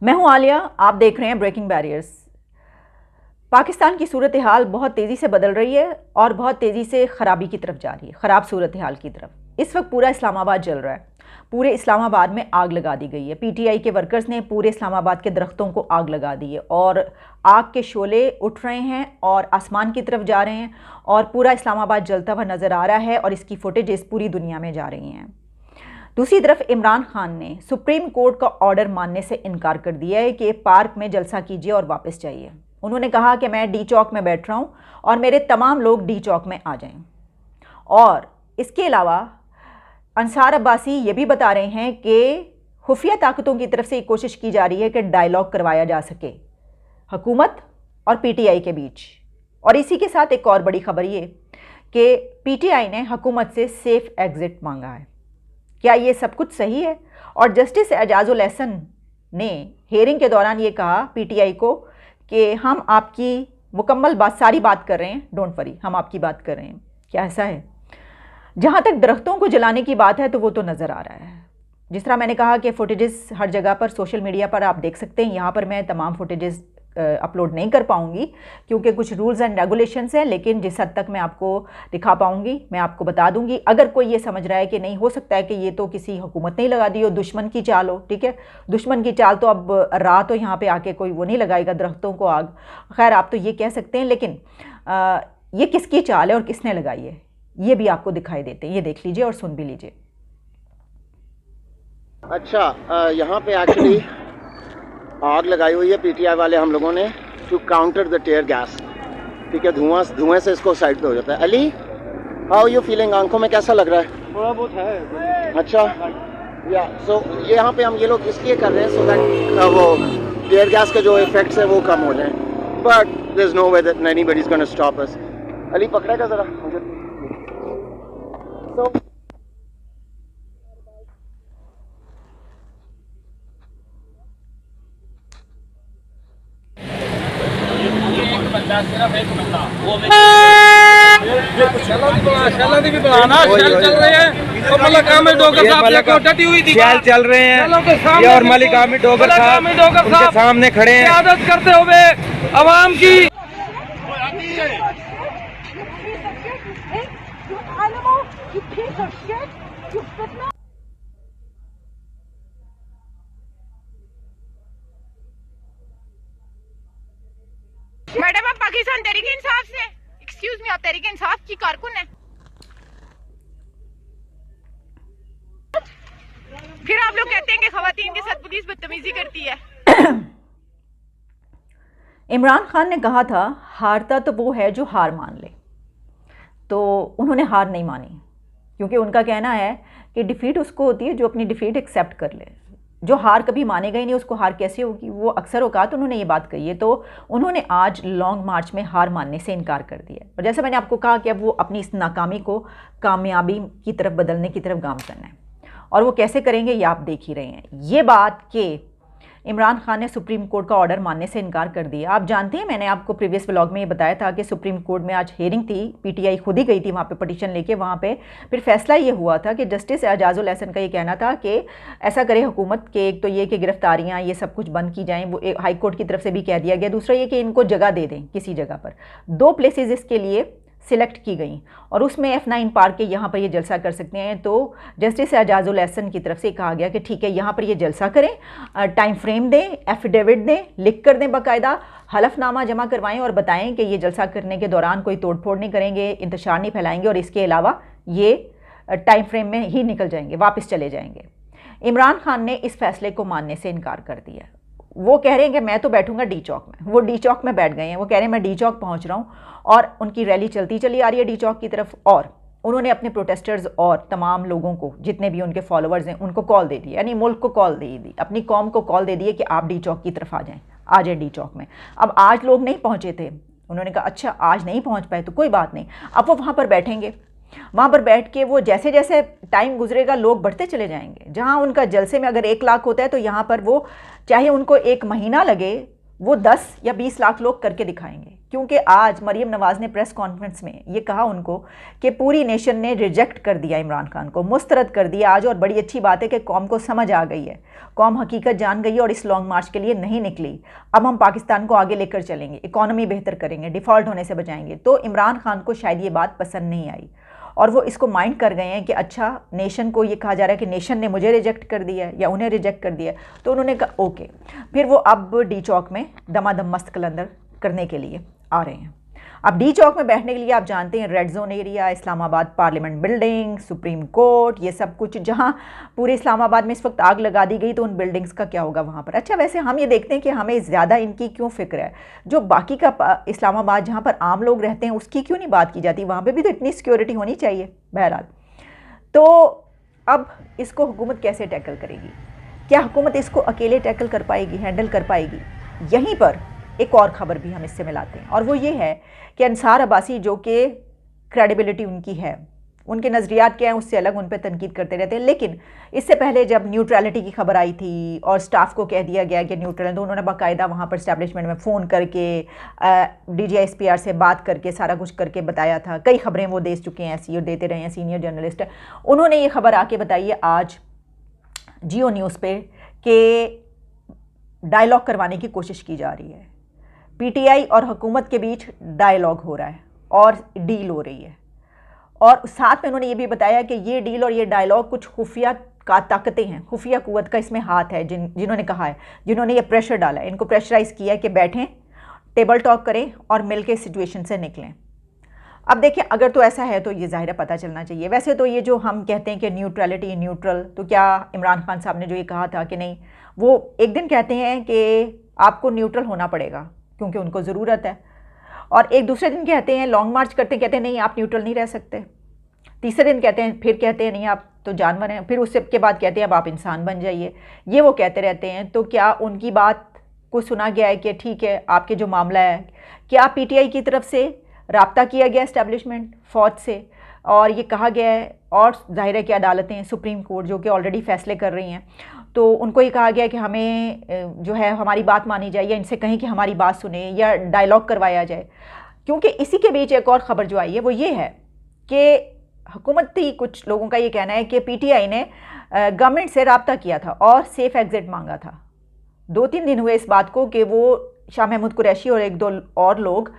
मैं हूं आलिया, आप देख रहे हैं ब्रेकिंग बैरियर्स। पाकिस्तान की सूरत हाल बहुत तेज़ी से बदल रही है और बहुत तेज़ी से ख़राबी की तरफ जा रही है, ख़राब सूरत हाल की तरफ। इस वक्त पूरा इस्लामाबाद जल रहा है। पूरे इस्लामाबाद में आग लगा दी गई है। पीटीआई के वर्कर्स ने पूरे इस्लामाबाद के दरख्तों को आग लगा दी है और आग के शोले उठ रहे हैं और आसमान की तरफ जा रहे हैं और पूरा इस्लामाबाद जलता हुआ नज़र आ रहा है और इसकी फुटेजेस पूरी दुनिया में जा रही हैं। दूसरी तरफ इमरान खान ने सुप्रीम कोर्ट का ऑर्डर मानने से इनकार कर दिया है कि पार्क में जलसा कीजिए और वापस जाइए। उन्होंने कहा कि मैं डी चौक में बैठ रहा हूँ और मेरे तमाम लोग डी चौक में आ जाएं। और इसके अलावा अंसार अब्बासी ये भी बता रहे हैं कि खुफिया ताकतों की तरफ से एक कोशिश की जा रही है कि डायलॉग करवाया जा सके हुकूमत और पीटीआई के बीच। और इसी के साथ एक और बड़ी खबर ये कि पीटीआई ने हुकूमत से सेफ एग्जिट मांगा है। क्या ये सब कुछ सही है? और जस्टिस एजाजुल एहसन ने हेयरिंग के दौरान ये कहा पीटीआई को कि हम आपकी मुकम्मल बात, सारी बात कर रहे हैं, डोंट वरी, हम आपकी बात कर रहे हैं। क्या ऐसा है? जहाँ तक दरख्तों को जलाने की बात है तो वो तो नज़र आ रहा है। जिस तरह मैंने कहा कि फुटेजेस हर जगह पर सोशल मीडिया पर आप देख सकते हैं। यहाँ पर मैं तमाम फुटेजेस अपलोड नहीं कर पाऊँगी क्योंकि कुछ रूल्स एंड रेगुलेशंस हैं, लेकिन जिस हद तक मैं आपको दिखा पाऊँगी मैं आपको बता दूँगी। अगर कोई ये समझ रहा है कि नहीं, हो सकता है कि ये तो किसी हुकूमत ने ही लगा दी हो, दुश्मन की चाल हो, ठीक है, दुश्मन की चाल तो अब रात हो, यहाँ पे आके कोई वो नहीं लगाएगा दरख्तों को आग। खैर आप तो ये कह सकते हैं, लेकिन ये किसकी चाल है और किसने लगाई है ये भी आपको दिखाई देते हैं। ये देख लीजिए और सुन भी लीजिए। अच्छा, यहाँ पे एक्चुअली आग लगाई हुई है पीटीआई वाले हम लोगों ने to counter the tear gas. ठीक है, धुआं से इसको साइड पे हो जाता है। Ali, how you feeling? आंखों में कैसा लग रहा है? थोड़ा बहुत है। अच्छा, या सो ये यहाँ पे हम ये लोग इसलिए कर रहे हैं सो दैट वो टेयर गैस के जो इफेक्ट्स है वो कम हो जाए। But there is no way that anybody is gonna stop us. Ali पकड़ेगा जरा मुझे। So, चल रहे हैं और मलिक आमिर डोगर साहब उनके सामने खड़े हैं इबादत करते हुए अवाम की। मैडम, आप पाकिस्तान तहरीक इंसाफ से, एक्सक्यूज मी, आप तहरीक इंसाफ की कारकुन है? फिर आप लोग कहते हैं कि खवातीन के साथ पुलिस बदतमीजी करती है। इमरान खान ने कहा था हारता तो वो है जो हार मान ले, तो उन्होंने हार नहीं मानी क्योंकि उनका कहना है कि डिफ़ीट उसको होती है जो अपनी डिफ़ीट एक्सेप्ट कर ले। जो हार कभी मानेगा ही नहीं उसको हार कैसे होगी? वो अक्सर औकात उन्होंने ये बात कही है। तो उन्होंने आज लॉन्ग मार्च में हार मानने से इनकार कर दिया और जैसे मैंने आपको कहा कि अब वो अपनी इस नाकामी को कामयाबी की तरफ बदलने की तरफ गामज़न है और वो कैसे करेंगे ये आप देख ही रहे हैं। ये बात कि इमरान खान ने सुप्रीम कोर्ट का ऑर्डर मानने से इनकार कर दिया। आप जानते हैं, मैंने आपको प्रीवियस व्लॉग में ये बताया था कि सुप्रीम कोर्ट में आज हेयरिंग थी, पीटीआई खुद ही गई थी वहाँ पे पटिशन लेके। वहाँ पे फिर फैसला ये हुआ था कि जस्टिस एजाजुल एहसन का ये कहना था कि ऐसा करे हुकूमत के, एक तो ये कि गिरफ्तारियाँ ये सब कुछ बंद की जाएँ, वो हाई कोर्ट की तरफ से भी कह दिया गया। दूसरा ये कि इनको जगह दे दें किसी जगह पर। 2 प्लेसेस इसके लिए सिलेक्ट की गई और उसमें F9 पार्क के यहाँ पर ये जलसा कर सकते हैं। तो जस्टिस एजाजुल एहसन की तरफ से कहा गया कि ठीक है, यहाँ पर ये जलसा करें, टाइम फ्रेम दें, एफिडेविट दें, लिख कर दें, बाकायदा हलफनामा जमा करवाएं और बताएं कि ये जलसा करने के दौरान कोई तोड़फोड़ नहीं करेंगे, इंतशार नहीं फैलाएंगे और इसके अलावा ये टाइम फ्रेम में ही निकल जाएंगे, वापस चले जाएंगे। इमरान खान ने इस फैसले को मानने से इनकार कर दिया। वो कह रहे हैं कि मैं तो बैठूंगा डी चौक में। वो डी चौक में बैठ गए हैं। वो कह रहे हैं मैं डी चौक पहुंच रहा हूं और उनकी रैली चलती चली आ रही है डी चौक की तरफ। और उन्होंने अपने प्रोटेस्टर्स और तमाम लोगों को, जितने भी उनके फॉलोअर्स हैं, उनको कॉल दे दी, यानी मुल्क को कॉल दे दी, अपनी कौम को कॉल दे दी है कि आप डी चौक की तरफ आ जाए डी चौक में। अब आज लोग नहीं पहुँचे थे, उन्होंने कहा अच्छा आज नहीं पहुँच पाए तो कोई बात नहीं, अब वो वहाँ पर बैठेंगे। वहाँ पर बैठ के वो जैसे जैसे टाइम गुजरेगा लोग बढ़ते चले जाएंगे। जहाँ उनका जलसे में अगर 1 लाख होता है तो यहाँ पर वो चाहे उनको 1 महीना लगे वो 10 या 20 लाख लोग करके दिखाएंगे। क्योंकि आज मरीम नवाज़ ने प्रेस कॉन्फ्रेंस में ये कहा उनको कि पूरी नेशन ने रिजेक्ट कर दिया इमरान खान को, मुस्तरद कर दिया आज। और बड़ी अच्छी बात है कि कौम को समझ आ गई है, कौम हकीकत जान गई है और इस लॉन्ग मार्च के लिए नहीं निकली। अब हम पाकिस्तान को आगे लेकर चलेंगे, इकॉनमी बेहतर करेंगे, डिफ़ॉल्ट होने से बचाएंगे। तो इमरान खान को शायद ये बात पसंद नहीं आई और वो इसको माइंड कर गए हैं कि अच्छा, नेशन को ये कहा जा रहा है कि नेशन ने मुझे रिजेक्ट कर दिया है या उन्हें रिजेक्ट कर दिया है। तो उन्होंने कहा ओके, फिर वो अब डी चौक में दमादम मस्त कलंदर करने के लिए आ रहे हैं। अब डी चौक में बैठने के लिए आप जानते हैं red zone area, Islamabad parliament building, supreme court, ये सब कुछ, जहां पूरे इस्लामाबाद में इस वक्त आग लगा दी गई, तो उन बिल्डिंग्स का क्या होगा वहां पर। अच्छा, वैसे हम ये देखते हैं कि हमें ज़्यादा इनकी क्यों फिक्र है, जो बाकी का इस्लामाबाद जहां पर आम लोग रहते हैं उसकी क्यों नहीं बात की जाती, वहाँ पर भी तो इतनी सिक्योरिटी होनी चाहिए। बहरहाल, तो अब इसको हुकूमत कैसे टैकल करेगी? क्या हुकूमत इसको अकेले टैकल कर पाएगी, हैंडल कर पाएगी? यहीं पर एक और ख़बर भी हम इससे मिलाते हैं और वो ये है कि अंसार अब्बासी, जो कि क्रेडिबिलिटी उनकी है, उनके नज़रियात क्या हैं उससे अलग उन पर तनकीद करते रहते हैं। लेकिन इससे पहले जब न्यूट्रलिटी की खबर आई थी और स्टाफ को कह दिया गया कि न्यूट्रल है, तो उन्होंने बाकायदा वहाँ पर इस्टेब्लिशमेंट में फ़ोन करके DGISPR से बात करके सारा कुछ करके बताया था। कई खबरें वो दे चुके हैं ऐसी और देते रहे हैं, सीनियर जर्नलिस्ट है। उन्होंने ये खबर आके बताई है आज जियो न्यूज़ पे कि डायलॉग करवाने की कोशिश की जा रही है, PTI और हुकूमत के बीच डायलॉग हो रहा है और डील हो रही है। और साथ में उन्होंने ये भी बताया कि ये डील और ये डायलॉग कुछ खुफिया का ताकतें हैं, खुफिया कुव्वत का इसमें हाथ है, जिन्होंने कहा है, जिन्होंने ये प्रेशर डाला है, इनको प्रेशराइज़ किया है कि बैठें, टेबल टॉक करें और मिल के सिचुएशन से निकलें। अब देखिए, अगर तो ऐसा है तो ये ज़ाहिर है पता चलना चाहिए। वैसे तो ये जो हम कहते हैं कि न्यूट्रलिटी, न्यूट्रल, तो क्या इमरान खान साहब ने जो ये कहा था कि नहीं, वो एक दिन कहते हैं कि आपको न्यूट्रल होना पड़ेगा क्योंकि उनको ज़रूरत है, और एक दूसरे दिन कहते हैं, लॉन्ग मार्च करते कहते हैं नहीं आप न्यूट्रल नहीं रह सकते, तीसरे दिन कहते हैं, फिर कहते हैं नहीं आप तो जानवर हैं, फिर उससे के बाद कहते हैं अब आप इंसान बन जाइए। ये वो कहते रहते हैं। तो क्या उनकी बात को सुना गया है कि ठीक है, आपके जो मामला है, क्या PTI की तरफ से राब्ता किया गया इस्टेब्लिशमेंट फ़ौज से और ये कहा गया है, और जाहिर है कि अदालतें, सुप्रीम कोर्ट जो कि ऑलरेडी फ़ैसले कर रही हैं, तो उनको ये कहा गया कि हमें जो है हमारी बात मानी जाए या इनसे कहें कि हमारी बात सुने या डायलॉग करवाया जाए। क्योंकि इसी के बीच एक और ख़बर जो आई है वो ये है कि हुकूमती कुछ लोगों का ये कहना है कि PTI ने गवर्नमेंट से रब्ता किया था और सेफ़ एग्ज़िट मांगा था। 2-3 दिन हुए इस बात को कि वो शाह महमूद कुरैशी और 1-2 और लोग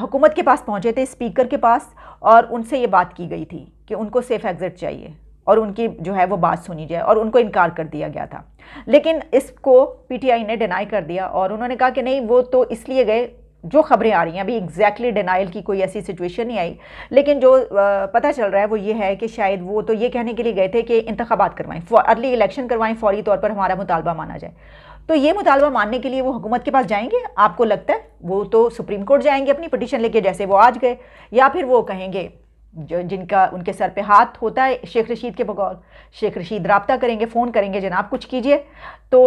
हुकूमत के पास पहुँचे थे, स्पीकर के पास, और उनसे ये बात की गई थी कि उनको सेफ़ एग्ज़िट चाहिए और उनकी जो है वो बात सुनी जाए, और उनको इनकार कर दिया गया था। लेकिन इसको PTI ने डिनाई कर दिया और उन्होंने कहा कि नहीं, वो तो इसलिए गए, जो खबरें आ रही हैं अभी एग्जैक्टली डिनाइल की कोई ऐसी सिचुएशन नहीं आई, लेकिन जो पता चल रहा है वो ये है कि शायद वो तो ये कहने के लिए गए थे कि इंतखाबात करवाएं, अर्ली इलेक्शन करवाएं, फौरी तौर पर हमारा मुतालबा माना जाए। तो ये मुतालबा मानने के लिए वो हुकूमत के पास जाएंगे? आपको लगता है वो तो सुप्रीम कोर्ट जाएंगे अपनी पिटीशन लेके, जैसे वो आज गए, या फिर वो कहेंगे जो जिनका उनके सर पे हाथ होता है शेख रशीद के बकौल, शेख रशीद राब्ता करेंगे, फ़ोन करेंगे, जनाब कुछ कीजिए। तो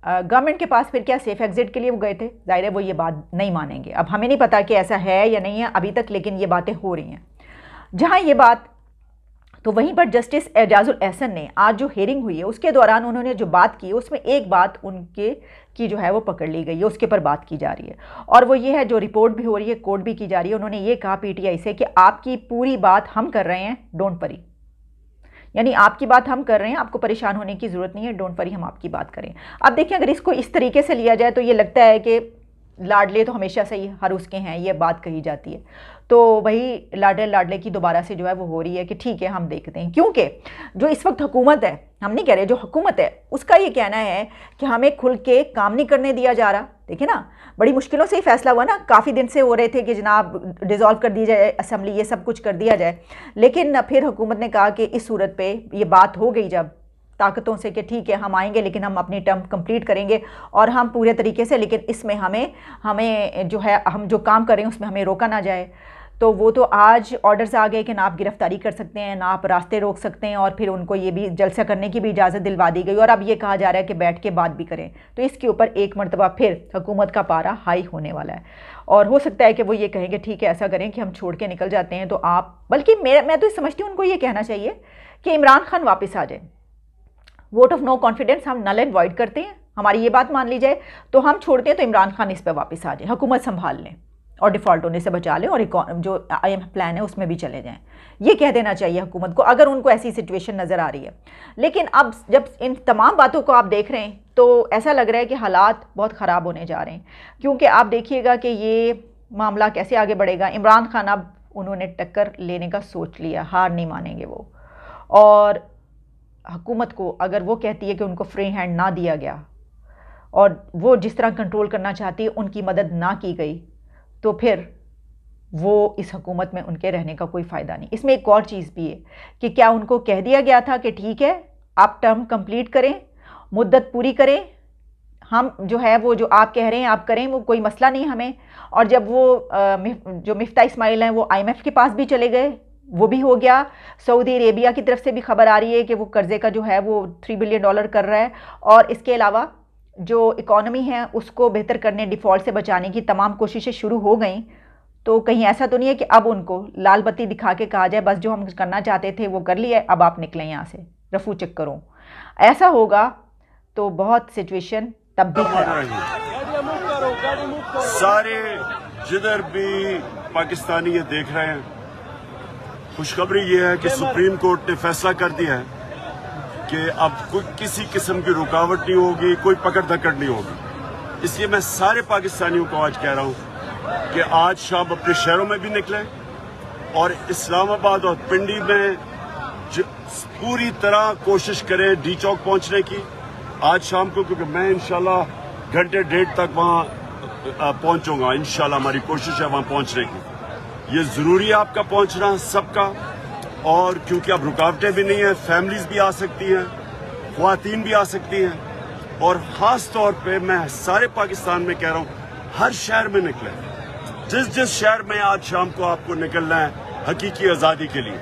गवर्नमेंट के पास फिर क्या सेफ़ एग्ज़िट के लिए वो गए थे? ज़ाहिर है वो ये बात नहीं मानेंगे। अब हमें नहीं पता कि ऐसा है या नहीं है अभी तक, लेकिन ये बातें हो रही हैं। जहाँ ये बात, तो वहीं पर जस्टिस एजाजुल एहसन ने आज जो हेयरिंग हुई है उसके दौरान उन्होंने जो बात की, उसमें एक बात उनके की जो है वो पकड़ ली गई है, उसके पर बात की जा रही है, और वो ये है, जो रिपोर्ट भी हो रही है, कोर्ट भी की जा रही है। उन्होंने ये कहा PTI से कि आपकी पूरी बात हम कर रहे हैं, डोंट वरी, यानी आपकी बात हम कर रहे हैं, आपको परेशान होने की ज़रूरत नहीं है, डोंट वरी, हम आपकी बात करें। अब देखिए, अगर इसको इस तरीके से लिया जाए तो ये लगता है कि लाडले तो हमेशा से ही हर उसके हैं, ये बात कही जाती है। तो वही लाडले की दोबारा से जो है वो हो रही है कि ठीक है हम देखते हैं, क्योंकि जो इस वक्त हुकूमत है, हम नहीं कह रहे, जो हुकूमत है उसका ये कहना है कि हमें खुल के काम नहीं करने दिया जा रहा। देखिए ना, बड़ी मुश्किलों से ही फैसला हुआ ना, काफ़ी दिन से हो रहे थे कि जनाब डिज़ोल्व कर दी जाए असेंबली, ये सब कुछ कर दिया जाए, लेकिन फिर हुकूमत ने कहा कि इस सूरत पे ये बात हो गई जब ताकतों से कि ठीक है हम आएंगे, लेकिन हम अपनी टर्म कंप्लीट करेंगे और हम पूरे तरीके से, लेकिन इसमें हमें जो है, हम जो काम कर रहे हैं उसमें हमें रोका ना जाए। तो वो तो आज ऑर्डर्स आ गए कि ना आप गिरफ्तारी कर सकते हैं, ना आप रास्ते रोक सकते हैं, और फिर उनको ये भी जलसा करने की भी इजाज़त दिलवा दी गई, और अब ये कहा जा रहा है कि बैठ के बात भी करें। तो इसके ऊपर एक मरतबा फिर हुकूमत का पारा हाई होने वाला है, और हो सकता है कि वो ये कहेंगे ठीक है ऐसा करें कि हम छोड़ के निकल जाते हैं। तो आप, बल्कि मैं तो समझती हूँ उनको ये कहना चाहिए कि इमरान खान वापस आ जाए, वोट ऑफ नो कॉन्फिडेंस हम नल एंड वॉइड करते हैं, हमारी ये बात मान ली जाए तो हम छोड़ते हैं तो इमरान खान इस पर वापस आ जाए, हुकूमत संभाल लें और डिफ़ॉल्ट होने से बचा लें और जो IMF प्लान है उसमें भी चले जाएं। ये कह देना चाहिए हुकूमत को अगर उनको ऐसी सिचुएशन नज़र आ रही है। लेकिन अब जब इन तमाम बातों को आप देख रहे हैं तो ऐसा लग रहा है कि हालात बहुत ख़राब होने जा रहे हैं, क्योंकि आप देखिएगा कि ये मामला कैसे आगे बढ़ेगा। इमरान खान अब उन्होंने टक्कर लेने का सोच लिया, हार नहीं मानेंगे वो। और हुकूमत को अगर वो कहती है कि उनको फ्री हैंड ना दिया गया और वो जिस तरह कंट्रोल करना चाहती है उनकी मदद ना की गई, तो फिर वो इस हुकूमत में उनके रहने का कोई फ़ायदा नहीं। इसमें एक और चीज़ भी है कि क्या उनको कह दिया गया था कि ठीक है आप टर्म कंप्लीट करें, मुद्दत पूरी करें, हम जो है वो जो आप कह रहे हैं आप करें, वो कोई मसला नहीं हमें। और जब वो जो मिफ्ता इस्माइल हैं वो IMF के पास भी चले गए, वो भी हो गया। सऊदी अरेबिया की तरफ से भी खबर आ रही है कि वो कर्ज़े का जो है वो $3 बिलियन कर रहा है। और इसके अलावा जो इकॉनमी है उसको बेहतर करने, डिफ़ॉल्ट से बचाने की तमाम कोशिशें शुरू हो गई। तो कहीं ऐसा तो नहीं है कि अब उनको लाल बत्ती दिखा के कहा जाए बस जो हम करना चाहते थे वो कर लिया, अब आप निकलें यहाँ से, रफू चेक करो। ऐसा होगा तो बहुत सिचुएशन तब भी खराब। सारे जिधर भी पाकिस्तानी ये देख रहे हैं, खुशखबरी ये है कि सुप्रीम कोर्ट ने फैसला कर दिया है कि अब कोई किसी किस्म की रुकावट नहीं होगी, कोई पकड़ धकड़ नहीं होगी। इसलिए मैं सारे पाकिस्तानियों को आज कह रहा हूं कि आज शाम अपने शहरों में भी निकलें और इस्लामाबाद और पिंडी में पूरी तरह कोशिश करें डी चौक पहुंचने की आज शाम को, क्योंकि मैं इंशाल्लाह घंटे डेढ़ तक वहां पहुंचूंगा। इंशाल्लाह हमारी कोशिश है वहां पहुंचने की। ये जरूरी है आपका पहुंचना सबका, और क्योंकि अब रुकावटें भी नहीं है, फैमिलीज भी आ सकती हैं, ख्वातीन भी आ सकती हैं। और खास तौर पे मैं सारे पाकिस्तान में कह रहा हूं हर शहर में निकलें, जिस जिस शहर में आज शाम को आपको निकलना है हकीकी आज़ादी के लिए।